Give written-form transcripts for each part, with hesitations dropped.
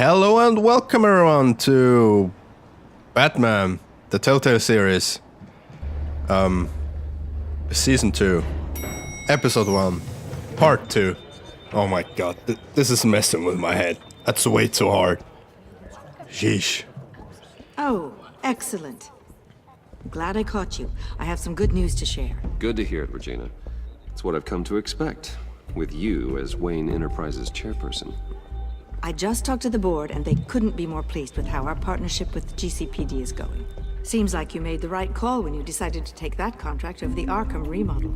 Hello and welcome everyone to Batman, the Telltale series, Season 2, Episode 1, Part 2. Oh my god, this is messing with my head. That's way too hard. Sheesh. Oh, excellent. Glad I caught you. I have some good news to share. Good to hear it, Regina. It's what I've come to expect, with you as Wayne Enterprises chairperson. I just talked to the board, and they couldn't be more pleased with how our partnership with GCPD is going. Seems like you made the right call when you decided to take that contract over the Arkham remodel.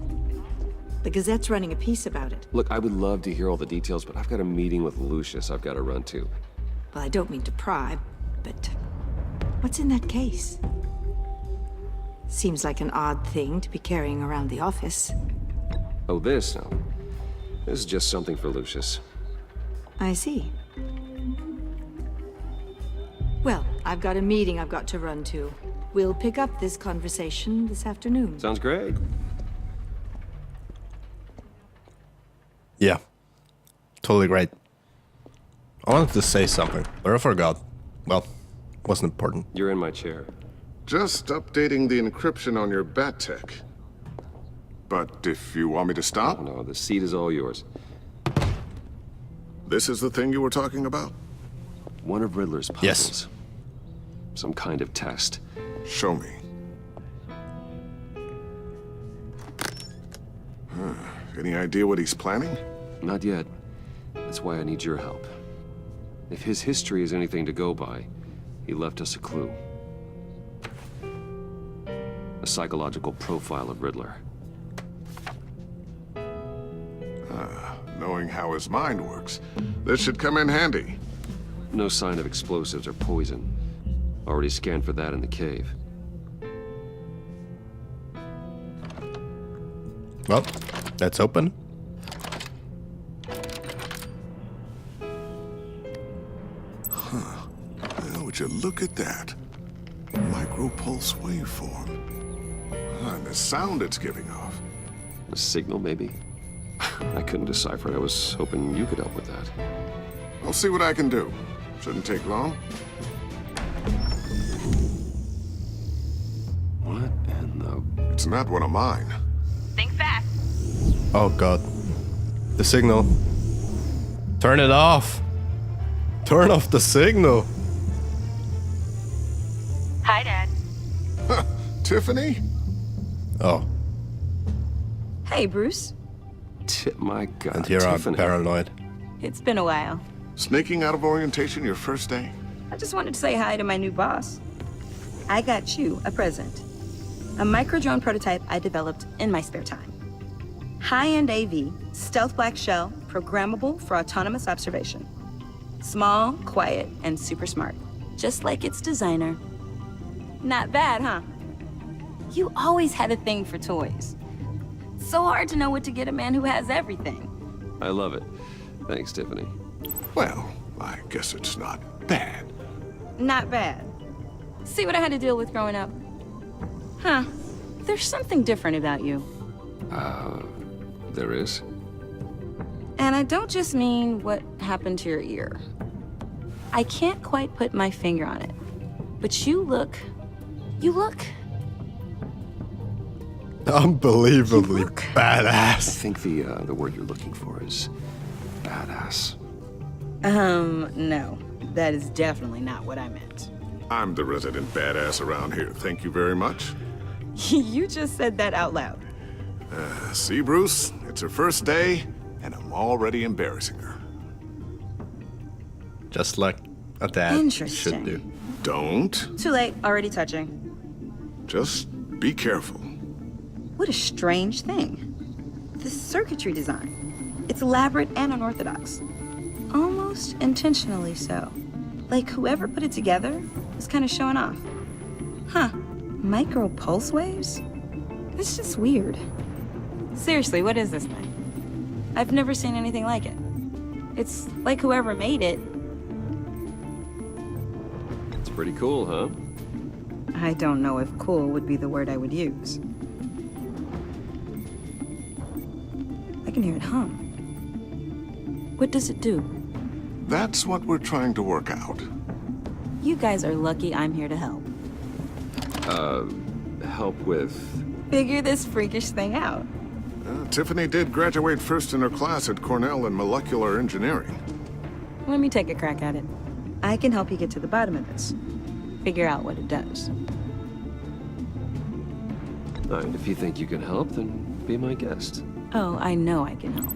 The Gazette's running a piece about it. Look, I would love to hear all the details, but I've got a meeting with Lucius I've got to run to. Well, I don't mean to pry, but what's in that case? Seems like an odd thing to be carrying around the office. Oh, this? No. This is just something for Lucius. I see. Well, I've got a meeting I've got to run to. We'll pick up this conversation this afternoon. Sounds great. Yeah, totally great. I wanted to say something, but I forgot. Well, wasn't important. You're in my chair. Just updating the encryption on your bat tech. But if you want me to stop, No, the seat is all yours. this is the thing you were talking about? One of Riddler's puzzles. Yes. Some kind of test. Show me. Any idea what he's planning? Not yet. That's why I need your help. If his history is anything to go by, he left us a clue. A psychological profile of Riddler. Knowing how his mind works, this should come in handy. No sign of explosives or poison. Already scanned for that in the cave. Well, that's open. Well, would you look at that? Micro-pulse waveform. And the sound it's giving off. A signal, maybe? I couldn't decipher it. I was hoping you could help with that. I'll see what I can do. Shouldn't take long. What in the... It's not one of mine. Think fast. Oh god. The signal. Turn it off. Turn off the signal. Hi, Dad. Tiffany? Oh, Hey, Bruce. Tip my God, and here I'm Tiffany. paranoid. It's been a while. Sneaking out of orientation your first day? I just wanted to say hi to my new boss. I got you a present. A micro-drone prototype I developed in my spare time. High-end AV, stealth black shell, programmable for autonomous observation. Small, quiet, and super smart. Just like its designer. Not bad, huh? You always had a thing for toys. So hard to know what to get a man who has everything. I love it. Thanks, Tiffany. Well, I guess it's not bad. Not bad. See what I had to deal with growing up? Huh. There's something different about you. There is? And I don't just mean what happened to your ear. I can't quite put my finger on it. But you look... Unbelievably You look- I badass. think the word you're looking for is badass. No. That is definitely not what I meant. I'm the resident badass around here. Thank you very much. You just said that out loud. See, Bruce? It's her first day, and I'm already embarrassing her. Just like a dad should do. Don't. Too late, already touching. Just be careful. What a strange thing. The circuitry design. It's elaborate and unorthodox. Almost intentionally so. Like whoever put it together was kind of showing off. Huh. Micro pulse waves? That's just weird. Seriously, what is this thing? I've never seen anything like it. It's like whoever made it. It's pretty cool, huh? I don't know if cool would be the word I would use. I can hear it hum. What does it do? That's what we're trying to work out. You guys are lucky I'm here to help. Help with... Figure this freakish thing out. Tiffany did graduate first in her class at Cornell in molecular engineering. Let me take a crack at it. I can help you get to the bottom of this. Figure out what it does. All right, if you think you can help, then be my guest. Oh, I know I can help.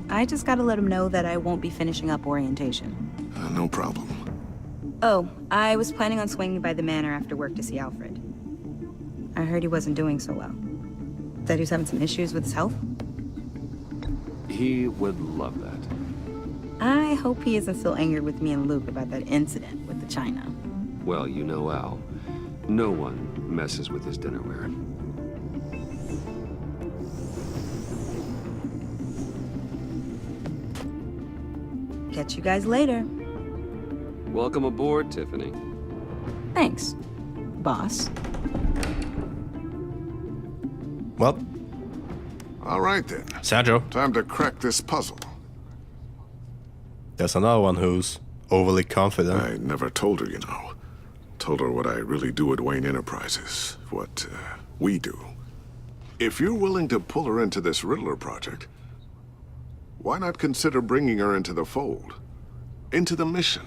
I just gotta let him know that I won't be finishing up orientation. No problem. Oh, I was planning on swinging by the manor after work to see Alfred. I heard he wasn't doing so well. Said he was having some issues with his health. He would love that. I hope he isn't still angered with me and Luke about that incident with the china. Well, you know Al. No one messes with his dinnerware. Catch you guys later. Welcome aboard, Tiffany. Thanks, boss. Well, All right then. Sergio, Time to crack this puzzle. there's another one who's overly confident. I never told her, you know. Told her what I really do at Wayne Enterprises. What we do. If you're willing to pull her into this Riddler project, why not consider bringing her into the fold? Into the mission?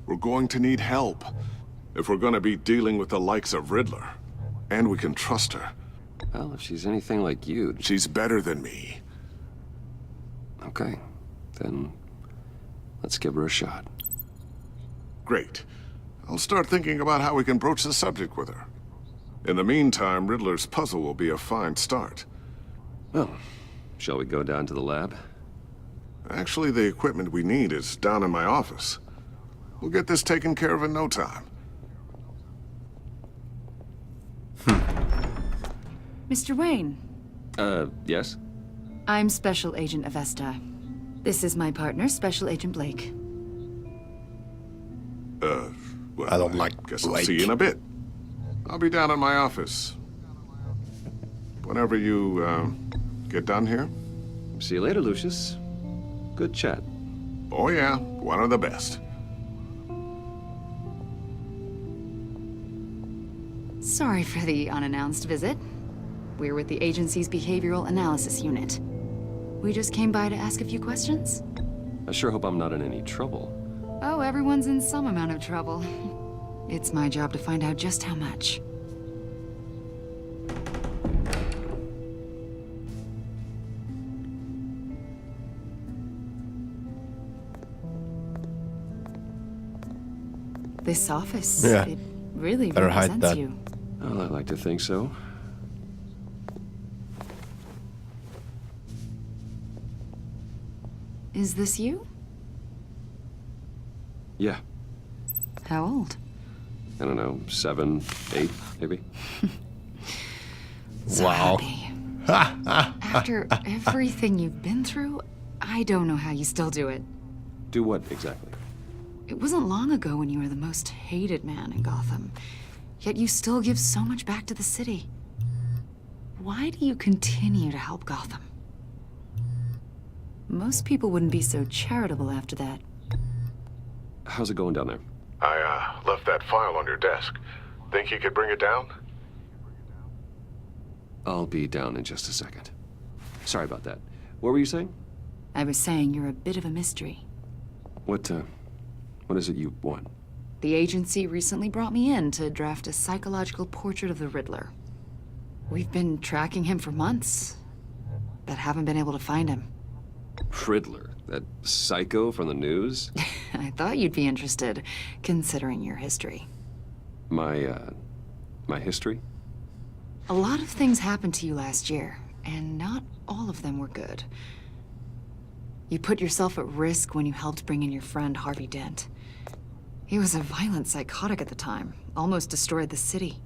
We're going to need help if we're going to be dealing with the likes of Riddler. And we can trust her. Well, if she's anything like you... She's better than me. Okay, then let's give her a shot. Great. I'll start thinking about how we can broach the subject with her. In the meantime, Riddler's puzzle will be a fine start. Well, shall we go down to the lab? Actually, the equipment we need is down in my office. We'll get this taken care of in no time. Mr. Wayne, Yes? I'm Special Agent Avesta. This is my partner, Special Agent Blake. Well, I don't like guess I'll Blake. see you in a bit. I'll be down in my office. Whenever you, get done here. See you later, Lucius. Good chat. Oh yeah, one of the best. Sorry for the unannounced visit. We're with the agency's Behavioral Analysis Unit. We just came by to ask a few questions. I sure hope I'm not in any trouble. Oh, everyone's in some amount of trouble. It's my job to find out just how much. This office, Yeah. it really Better hide represents that. you. Well, I like to think so. Is this you? Yeah, How old? I don't know, 7, 8, maybe? So Wow. happy. After everything you've been through, I don't know how you still do it. Do what exactly? It wasn't long ago when you were the most hated man in Gotham, yet you still give so much back to the city. Why do you continue to help Gotham? Most people wouldn't be so charitable after that. How's it going down there? I, left that file on your desk. Think you could bring it down? I'll be down in just a second. Sorry about that. What were you saying? I was saying you're a bit of a mystery. What is it you want? The agency recently brought me in to draft a psychological portrait of the Riddler. We've been tracking him for months, but haven't been able to find him. Riddler? That psycho from the news? I thought you'd be interested, considering your history. My history? A lot of things happened to you last year, and not all of them were good. You put yourself at risk when you helped bring in your friend Harvey Dent. He was a violent psychotic at the time, almost destroyed the city.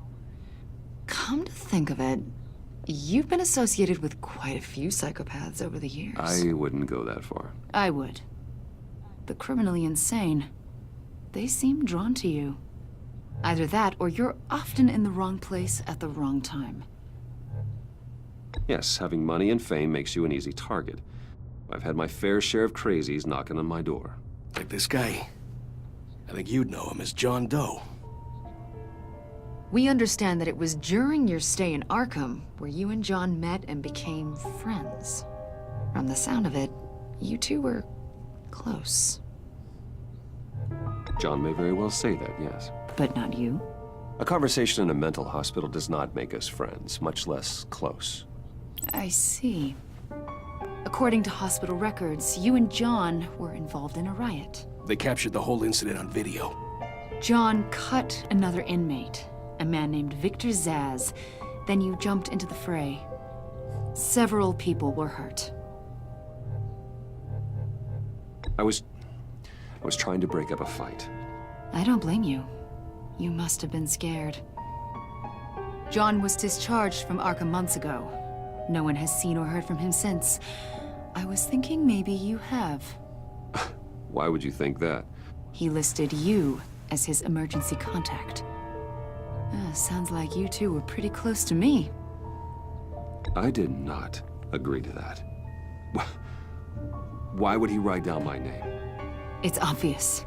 Come to think of it, you've been associated with quite a few psychopaths over the years. I wouldn't go that far. I would. The criminally insane, they seem drawn to you. Either that, or you're often in the wrong place at the wrong time. Yes, having money and fame makes you an easy target. I've had my fair share of crazies knocking on my door. Like this guy. I think you'd know him as John Doe. We understand that it was during your stay in Arkham where you and John met and became friends. From the sound of it, you two were close. John may very well say that, yes. But not you. A conversation in a mental hospital does not make us friends, much less close. I see. According to hospital records, you and John were involved in a riot. They captured the whole incident on video. John cut another inmate, a man named Victor Zaz. Then you jumped into the fray. Several people were hurt. I was trying to break up a fight. I don't blame you. You must have been scared. John was discharged from Arkham months ago. No one has seen or heard from him since. I was thinking maybe you have. Why would you think that? He listed you as his emergency contact. Sounds like you two were pretty close to me. I did not agree to that. Why would he write down my name? It's obvious.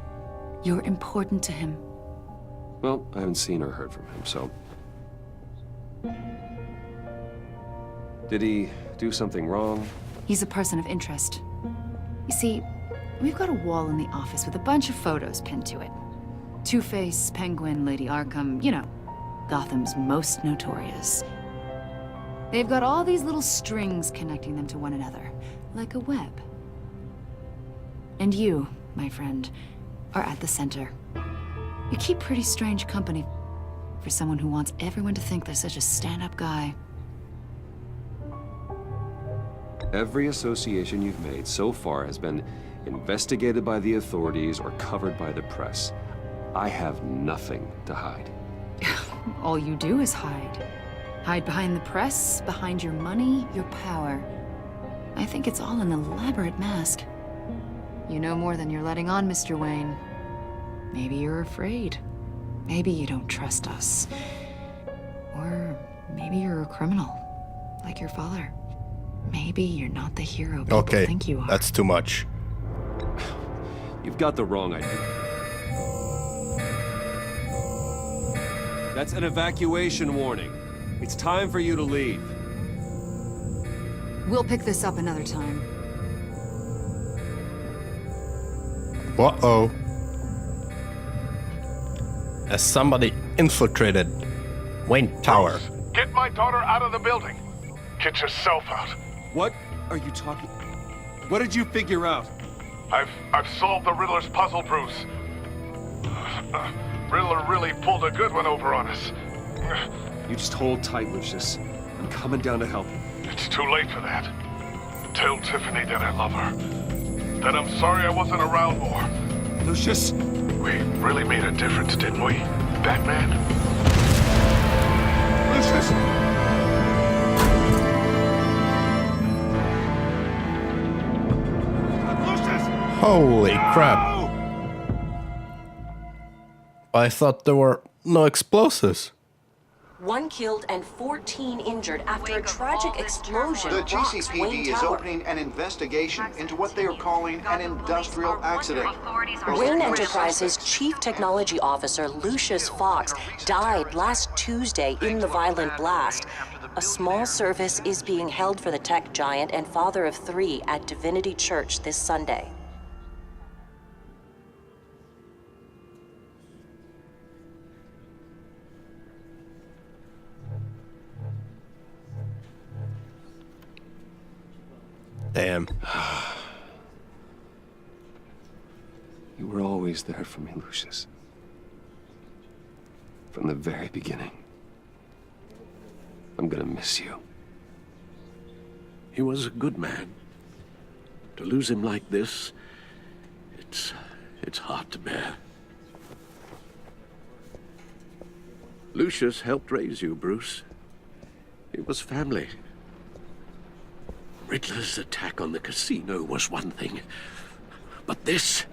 You're important to him. Well, I haven't seen or heard from him, so... Did he do something wrong? He's a person of interest. You see, we've got a wall in the office with a bunch of photos pinned to it. Two-Face, Penguin, Lady Arkham, you know, Gotham's most notorious. They've got all these little strings connecting them to one another, like a web. And you, my friend, are at the center. You keep pretty strange company for someone who wants everyone to think they're such a stand-up guy. Every association you've made so far has been investigated by the authorities or covered by the press. I have nothing to hide. All you do is hide. Hide behind the press, behind your money, your power. I think it's all an elaborate mask. You know more than you're letting on, Mr. Wayne. Maybe you're afraid. Maybe you don't trust us. Or maybe you're a criminal, like your father. Maybe you're not the hero people think you are. That's too much. You've got the wrong idea. That's an evacuation warning. It's time for you to leave. We'll pick this up another time. Uh-oh. Has somebody infiltrated Wayne Tower? Get my daughter out of the building. Get yourself out. What are you talking? What did you figure out? I've solved the Riddler's puzzle, Bruce. Riddler really pulled a good one over on us. You just hold tight, Lucius. I'm coming down to help you. It's too late for that. Tell Tiffany that I love her. That I'm sorry I wasn't around more. Lucius! We really made a difference, didn't we, Batman? Lucius! Holy crap. I thought there were no explosives. 1 killed and 14 injured after a tragic explosion The rocks GCPD Wayne is Tower. opening an investigation into what they are calling an industrial accident. Wayne Enterprises' Chief Technology Officer Lucius Fox died last Tuesday in the violent blast. A small service is being held for the tech giant and father of 3 at Divinity Church this Sunday. Damn. You were always there for me, Lucius. From the very beginning. I'm gonna miss you. He was a good man. To lose him like this, it's hard to bear. Lucius helped raise you, Bruce. It was family. Riddler's attack on the casino was one thing, but this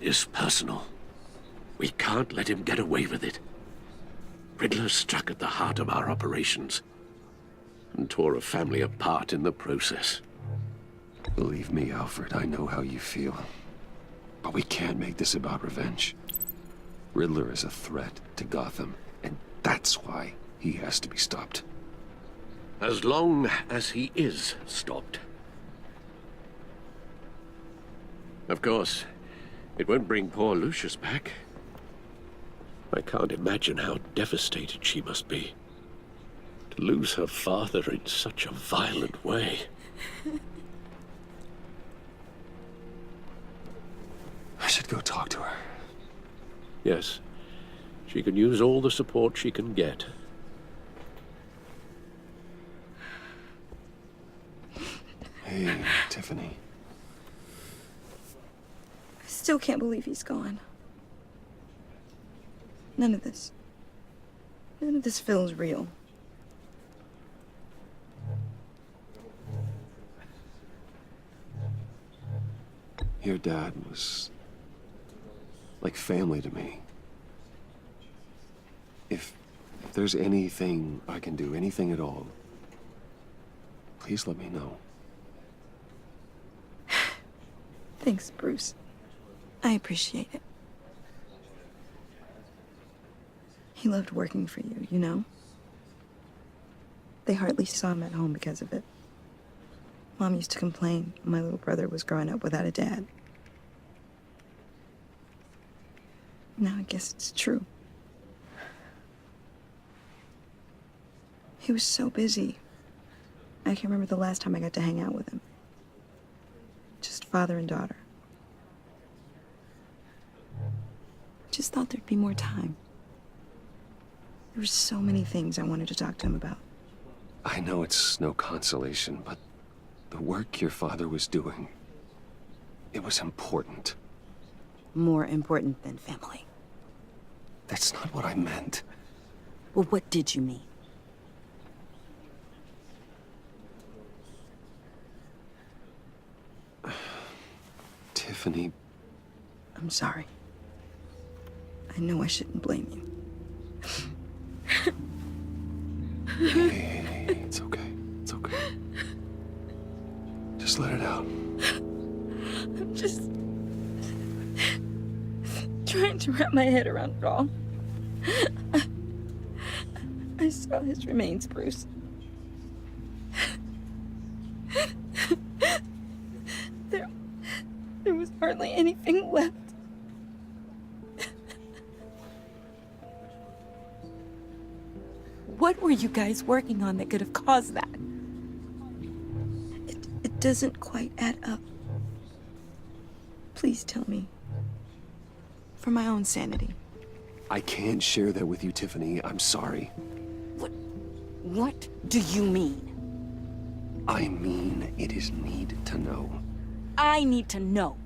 is personal. We can't let him get away with it. Riddler struck at the heart of our operations and tore a family apart in the process. Believe me, Alfred, I know how you feel. But we can't make this about revenge. Riddler is a threat to Gotham, and that's why he has to be stopped. As long as he is stopped. Of course, it won't bring poor Lucius back. I can't imagine how devastated she must be. To lose her father in such a violent way. I should go talk to her. Yes, she can use all the support she can get. Hey, Tiffany. I still can't believe he's gone. None of this feels real. Your dad was like family to me. If there's anything I can do, anything at all, please let me know. Thanks, Bruce. I appreciate it. He loved working for you, you know? They hardly saw him at home because of it. Mom used to complain when my little brother was growing up without a dad. Now I guess it's true. He was so busy. I can't remember the last time I got to hang out with him. Just father and daughter. Just thought there'd be more time. There were so many things I wanted to talk to him about. I know it's no consolation, but the work your father was doing, it was important. More important than family. That's not what I meant. Well, what did you mean? Tiffany. I'm sorry. I know I shouldn't blame you. Hey, it's okay. It's okay. Just let it out. I'm just trying to wrap my head around it all. I saw his remains, Bruce. There was hardly anything left. What were you guys working on that could have caused that? It doesn't quite add up. Please tell me. For my own sanity. I can't share that with you, Tiffany. I'm sorry. What do you mean? I mean, it is need to know. I need to know.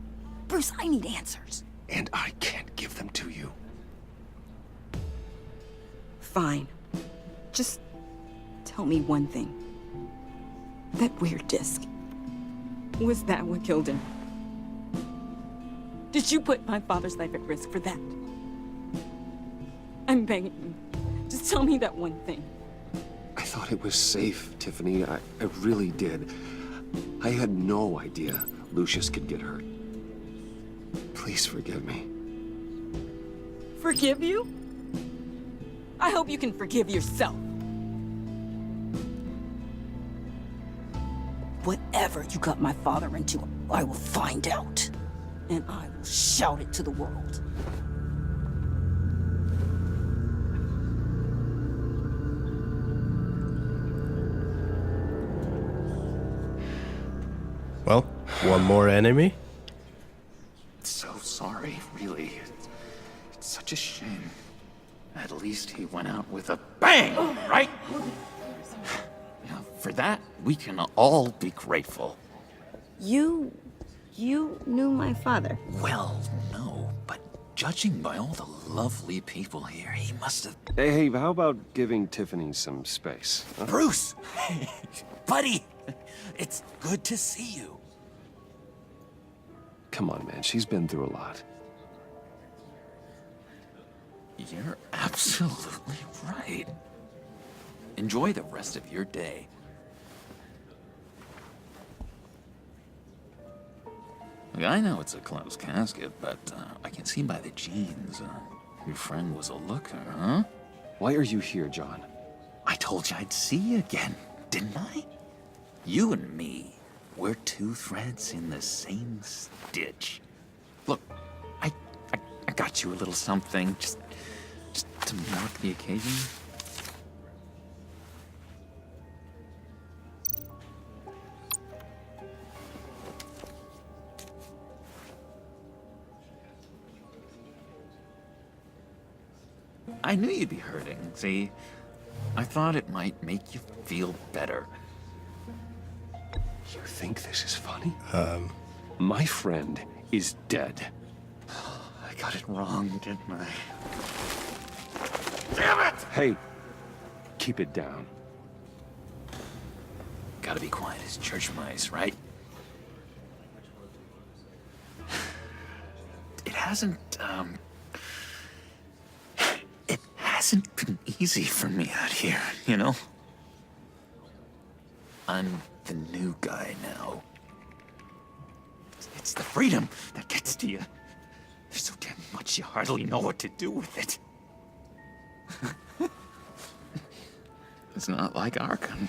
Bruce, I need answers. And I can't give them to you. Fine. Just tell me one thing. That weird disc. Was that what killed him? Did you put my father's life at risk for that? I'm begging you. Just tell me that one thing. I thought it was safe, Tiffany. I really did. I had no idea Lucius could get hurt. Please forgive me. Forgive you? I hope you can forgive yourself. Whatever you got my father into, I will find out. And I will shout it to the world. Well, one more enemy? So sorry, really. It's such a shame. At least he went out with a bang, right? Now, for that, we can all be grateful. You knew my father. Well, no, but judging by all the lovely people here, he must have... Hey, how about giving Tiffany some space? Huh? Bruce! Buddy! It's good to see you. Come on, man. She's been through a lot. You're absolutely right. Enjoy the rest of your day. Look, I know it's a closed casket, but I can see by the jeans, your friend was a looker, huh? Why are you here, John? I told you I'd see you again, didn't I? You and me, we're two threads in the same stitch. Look, I got you a little something, just to mark the occasion. I knew you'd be hurting, see? I thought it might make you feel better. You think this is funny? My friend is dead. I got it wrong, didn't I? Damn it! Hey, keep it down. Gotta be quiet as church mice, right? It hasn't been easy for me out here, you know? I'm the new guy now. It's the freedom that gets to you. There's so damn much you hardly know what to do with it. It's not like Arkham.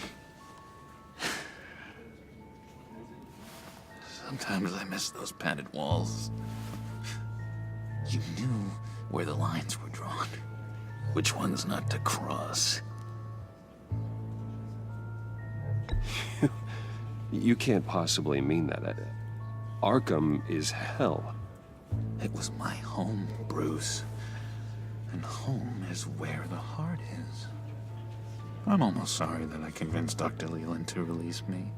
Sometimes I miss those padded walls. You knew where the lines were drawn. Which ones not to cross. You can't possibly mean that. Arkham is hell. It was my home, Bruce. And home is where the heart is. I'm almost sorry that I convinced Dr. Leland to release me.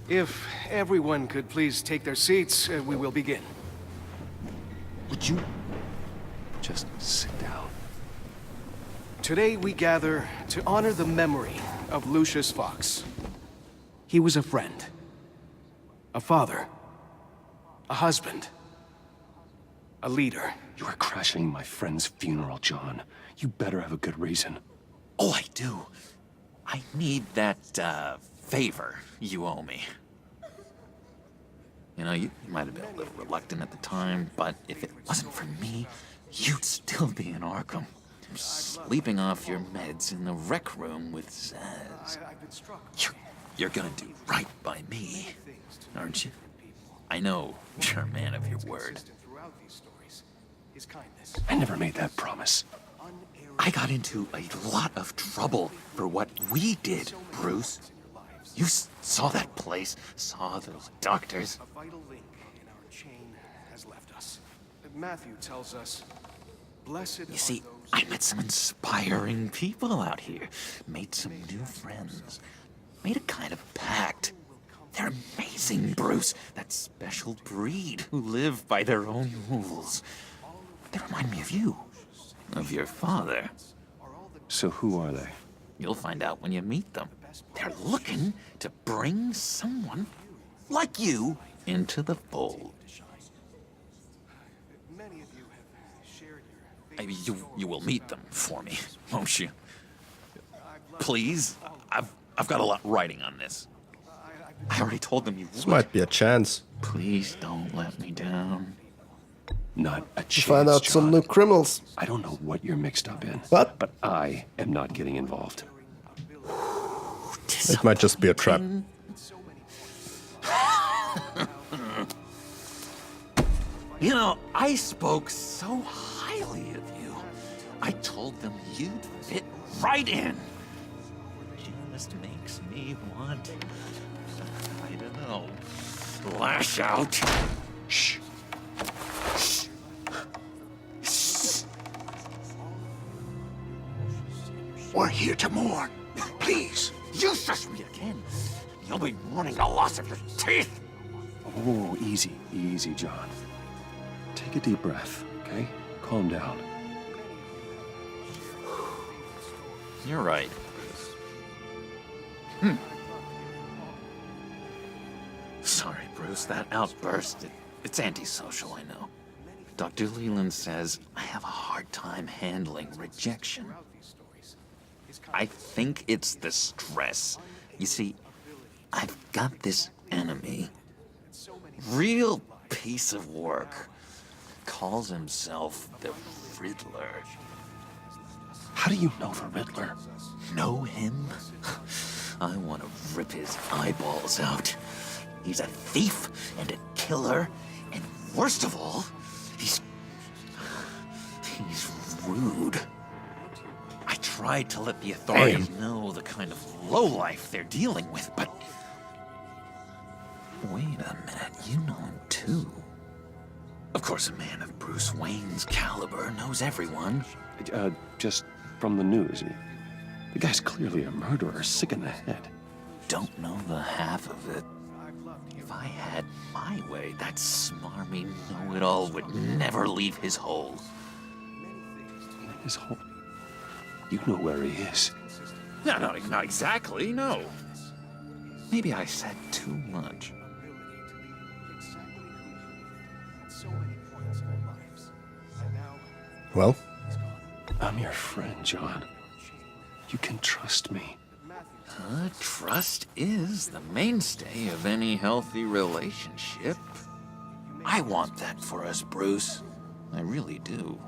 If everyone could please take their seats, we will begin. Would you just sit down? Today we gather to honor the memory of Lucius Fox. He was a friend, a father, a husband, a leader. You are crashing my friend's funeral, John. You better have a good reason. Oh, I do. I need that, favor you owe me. You know, you might have been a little reluctant at the time, but if it wasn't for me, you'd still be in Arkham. Sleeping off your meds in the rec room with Zaz. You're gonna do right by me, aren't you? I know you're a man of your word. I never made that promise. I got into a lot of trouble for what we did, Bruce. You saw that place, saw those doctors. A vital link in our chain has left us. Matthew tells us, blessed You see, I met some inspiring people out here, made some new friends, made a kind of pact. They're amazing, Bruce. That special breed who live by their own rules. They remind me of you, of your father. So who are they? You'll find out when you meet them. They're looking to bring someone like you into the fold. You will meet them for me, won't you? Please? I've got a lot writing on this. I already told them you would. This might be a chance. Please don't let me down. Not a To chance, find out John. some new criminals. I don't know what you're mixed up in. What? But I am not getting involved. It might just be a trap. You know, I spoke so highly of you. I told them you'd fit right in. Just makes me want, I don't know, lash out. Shh. Shh. Shh. We're here to mourn. Please, you shush me again. You'll be mourning the loss of your teeth. Oh, easy, easy, John. Take a deep breath, okay? Calm down. You're right. Sorry, Bruce, that outburst, it's antisocial, I know. Dr. Leland says I have a hard time handling rejection. I think it's the stress. You see, I've got this enemy Real piece of work. Calls himself the Riddler. How do you know the Riddler? Know him? I want to rip his eyeballs out. He's a thief and a killer, and worst of all, he's rude. I tried to let the authorities know the kind of lowlife they're dealing with, but... Wait a minute, you know him too. Of course, a man of Bruce Wayne's caliber knows everyone. Just from the news. The guy's clearly a murderer, sick in the head. Don't know the half of it. If I had my way, that smarmy know-it-all would never leave his hole. His hole? You know where he is. No, not exactly, no. Maybe I said too much. Well? I'm your friend, John. You can trust me. Trust is the mainstay of any healthy relationship. I want that for us, Bruce. I really do.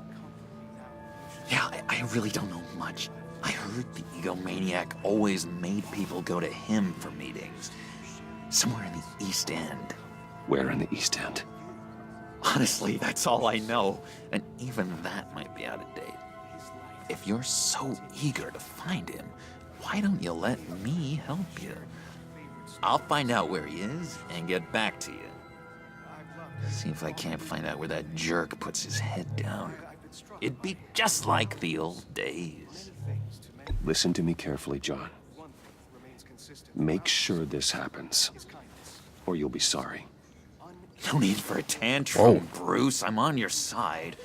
Yeah, I really don't know much. I heard the egomaniac always made people go to him for meetings. Somewhere in the East End. Where in the East End? Honestly, that's all I know. And even that might be out of date. If you're so eager to find him, why don't you let me help you? I'll find out where he is and get back to you. See if I can't find out where that jerk puts his head down. It'd be just like the old days. Listen to me carefully, John. Make sure this happens, or you'll be sorry. No need for a tantrum, Bruce. I'm on your side.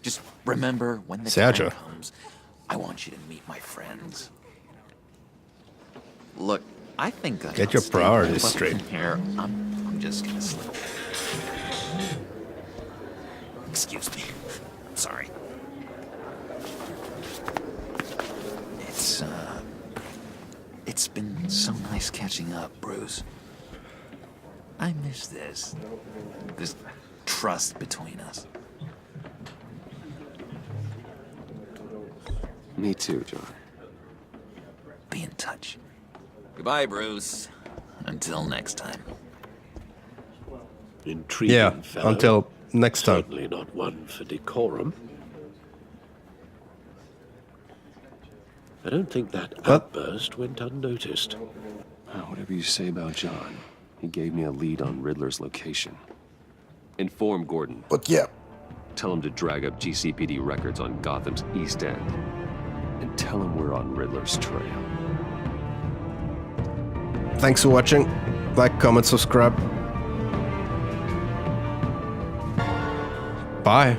Just remember, when the time comes, I want you to meet my friends. Look, I think I get your priorities straight. Here, I'm just gonna slip. Excuse me. I'm sorry. It's been so nice catching up, Bruce. I miss this trust between us. Me too, John. Be in touch. Goodbye, Bruce. Until next time. Intriguing fellow. Until next time. Certainly not one for decorum. I don't think that outburst went unnoticed. Whatever you say about John, he gave me a lead on Riddler's location. Inform Gordon. But yeah. Tell him to drag up GCPD records on Gotham's East End. And tell him we're on Riddler's trail. Thanks for watching. Like, comment, subscribe. Bye.